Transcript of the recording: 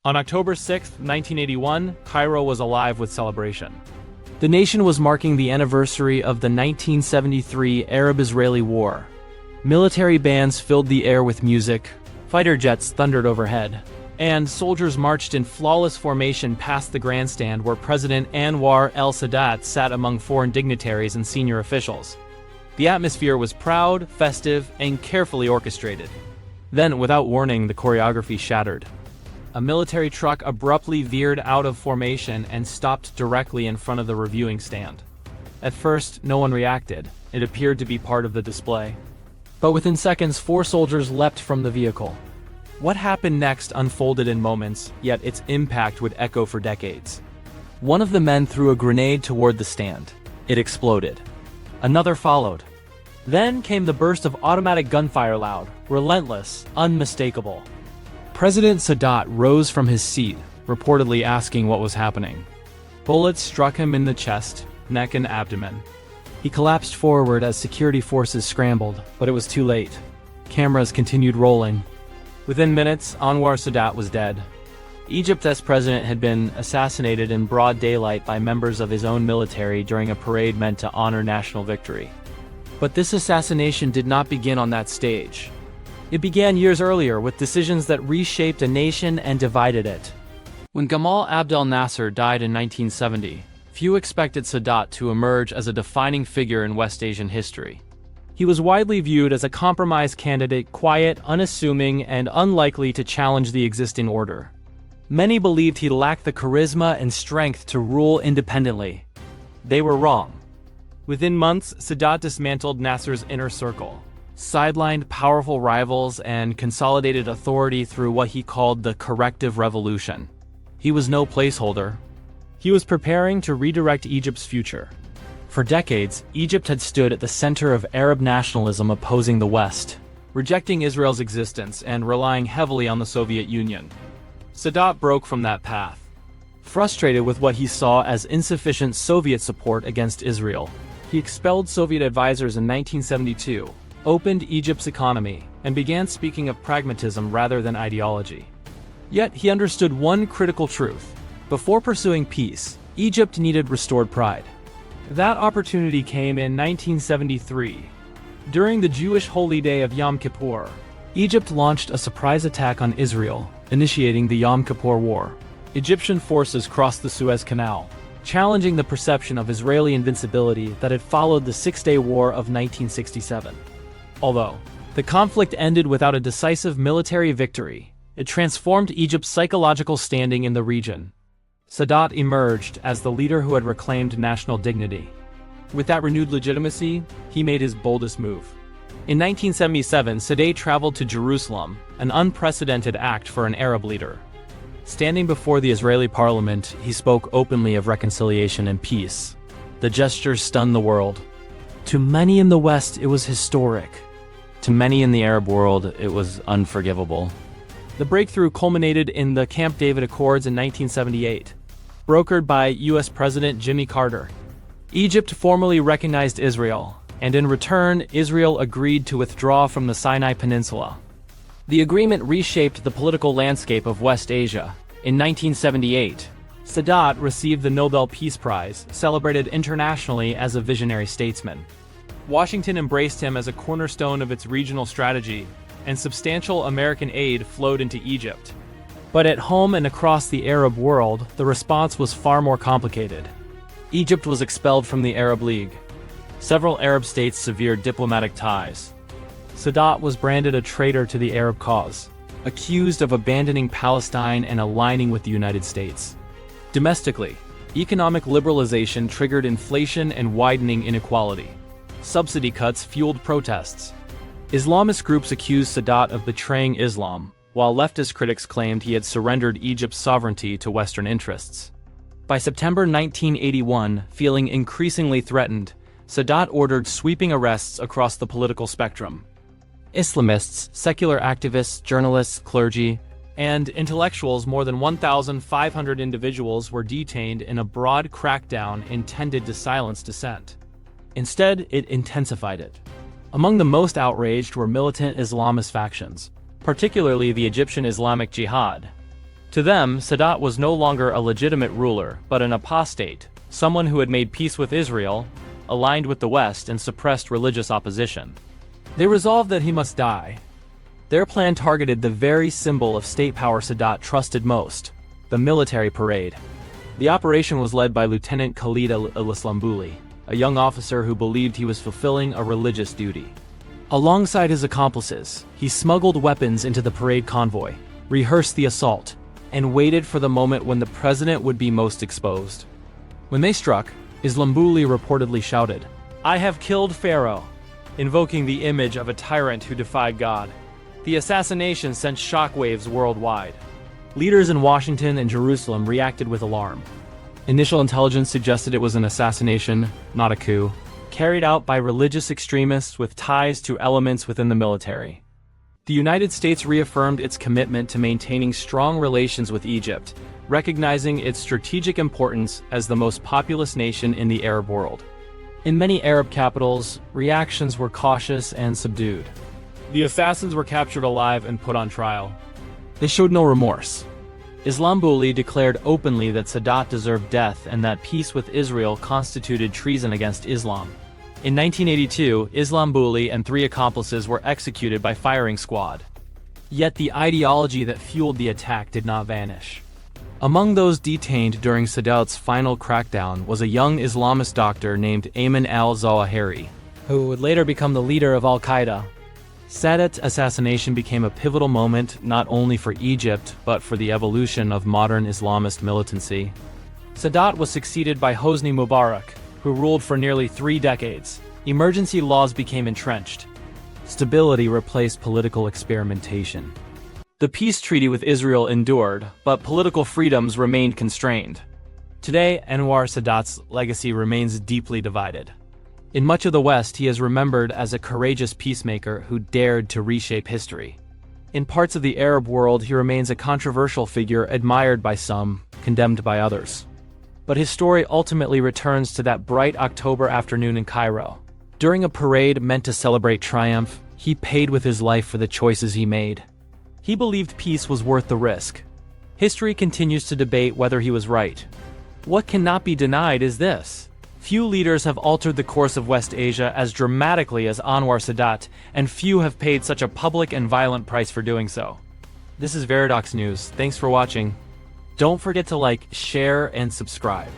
On October 6, 1981, Cairo was alive with celebration. The nation was marking the anniversary of the 1973 Arab-Israeli War. Military bands filled the air with music, fighter jets thundered overhead, and soldiers marched in flawless formation past the grandstand where President Anwar Sadat sat among foreign dignitaries and senior officials. The atmosphere was proud, festive, and carefully orchestrated. Then, without warning, the choreography shattered. A military truck abruptly veered out of formation and stopped directly in front of the reviewing stand. At first, no one reacted. It appeared to be part of the display. But within seconds, 4 soldiers leapt from the vehicle. What happened next unfolded in moments, yet its impact would echo for decades. One of the men threw a grenade toward the stand. It exploded. Another followed. Then came the burst of automatic gunfire, loud, relentless, unmistakable. President Sadat rose from his seat, reportedly asking what was happening. Bullets struck him in the chest, neck, and abdomen. He collapsed forward as security forces scrambled, but it was too late. Cameras continued rolling. Within minutes, Anwar Sadat was dead. Egypt's president had been assassinated in broad daylight by members of his own military during a parade meant to honor national victory. But this assassination did not begin on that stage. It began years earlier with decisions that reshaped a nation and divided it. When Gamal Abdel Nasser died in 1970, few expected Sadat to emerge as a defining figure in West Asian history. He was widely viewed as a compromise candidate, quiet, unassuming, and unlikely to challenge the existing order. Many believed he lacked the charisma and strength to rule independently. They were wrong. Within months, Sadat dismantled Nasser's inner circle, sidelined powerful rivals, and consolidated authority through what he called the corrective revolution. He was no placeholder. He was preparing to redirect Egypt's future. For decades, Egypt had stood at the center of Arab nationalism opposing the West, rejecting Israel's existence and relying heavily on the Soviet Union. Sadat broke from that path. Frustrated with what he saw as insufficient Soviet support against Israel, he expelled Soviet advisors in 1972, opened Egypt's economy, and began speaking of pragmatism rather than ideology. Yet he understood one critical truth. Before pursuing peace, Egypt needed restored pride. That opportunity came in 1973. During the Jewish holy day of Yom Kippur, Egypt launched a surprise attack on Israel, initiating the Yom Kippur War. Egyptian forces crossed the Suez Canal, challenging the perception of Israeli invincibility that had followed the Six-Day War of 1967. Although the conflict ended without a decisive military victory, it transformed Egypt's psychological standing in the region. Sadat emerged as the leader who had reclaimed national dignity. With that renewed legitimacy, he made his boldest move. In 1977, Sadat traveled to Jerusalem, an unprecedented act for an Arab leader. Standing before the Israeli parliament, he spoke openly of reconciliation and peace. The gesture stunned the world. To many in the West, it was historic. To many in the Arab world, it was unforgivable. The breakthrough culminated in the Camp David Accords in 1978, brokered by U.S. President Jimmy Carter. Egypt formally recognized Israel, and in return, Israel agreed to withdraw from the Sinai Peninsula. The agreement reshaped the political landscape of West Asia. In 1978, Sadat received the Nobel Peace Prize, celebrated internationally as a visionary statesman. Washington embraced him as a cornerstone of its regional strategy, and substantial American aid flowed into Egypt. But at home and across the Arab world, the response was far more complicated. Egypt was expelled from the Arab League. Several Arab states severed diplomatic ties. Sadat was branded a traitor to the Arab cause, accused of abandoning Palestine and aligning with the United States. Domestically, economic liberalization triggered inflation and widening inequality. Subsidy cuts fueled protests. Islamist groups accused Sadat of betraying Islam, while leftist critics claimed he had surrendered Egypt's sovereignty to Western interests. By September 1981, feeling increasingly threatened, Sadat ordered sweeping arrests across the political spectrum. Islamists, secular activists, journalists, clergy, and intellectuals, more than 1,500 individuals were detained in a broad crackdown intended to silence dissent. Instead, it intensified it. Among the most outraged were militant Islamist factions, particularly the Egyptian Islamic Jihad. To them, Sadat was no longer a legitimate ruler, but an apostate, someone who had made peace with Israel, aligned with the West, and suppressed religious opposition. They resolved that he must die. Their plan targeted the very symbol of state power Sadat trusted most, the military parade. The operation was led by Lieutenant Khalid al-Islambouli, a young officer who believed he was fulfilling a religious duty. Alongside his accomplices, he smuggled weapons into the parade convoy, rehearsed the assault, and waited for the moment when the president would be most exposed. When they struck, Islambouli reportedly shouted, "I have killed Pharaoh," invoking the image of a tyrant who defied God. The assassination sent shockwaves worldwide. Leaders in Washington and Jerusalem reacted with alarm. Initial intelligence suggested it was an assassination, not a coup, carried out by religious extremists with ties to elements within the military. The United States reaffirmed its commitment to maintaining strong relations with Egypt, recognizing its strategic importance as the most populous nation in the Arab world. In many Arab capitals, reactions were cautious and subdued. The assassins were captured alive and put on trial. They showed no remorse. Islambouli declared openly that Sadat deserved death and that peace with Israel constituted treason against Islam. In 1982, Islambouli and 3 accomplices were executed by firing squad. Yet the ideology that fueled the attack did not vanish. Among those detained during Sadat's final crackdown was a young Islamist doctor named Ayman al-Zawahiri, who would later become the leader of al-Qaeda. Sadat's assassination became a pivotal moment not only for Egypt, but for the evolution of modern Islamist militancy. Sadat was succeeded by Hosni Mubarak, who ruled for nearly 3 decades. Emergency laws became entrenched. Stability replaced political experimentation. The peace treaty with Israel endured, but political freedoms remained constrained. Today, Anwar Sadat's legacy remains deeply divided. In much of the West, he is remembered as a courageous peacemaker who dared to reshape history. In parts of the Arab world, he remains a controversial figure admired by some, condemned by others. But his story ultimately returns to that bright October afternoon in Cairo. During a parade meant to celebrate triumph, he paid with his life for the choices he made. He believed peace was worth the risk. History continues to debate whether he was right. What cannot be denied is this: few leaders have altered the course of West Asia as dramatically as Anwar Sadat, and few have paid such a public and violent price for doing so. This is Veridox News. Thanks for watching. Don't forget to like, share, and subscribe.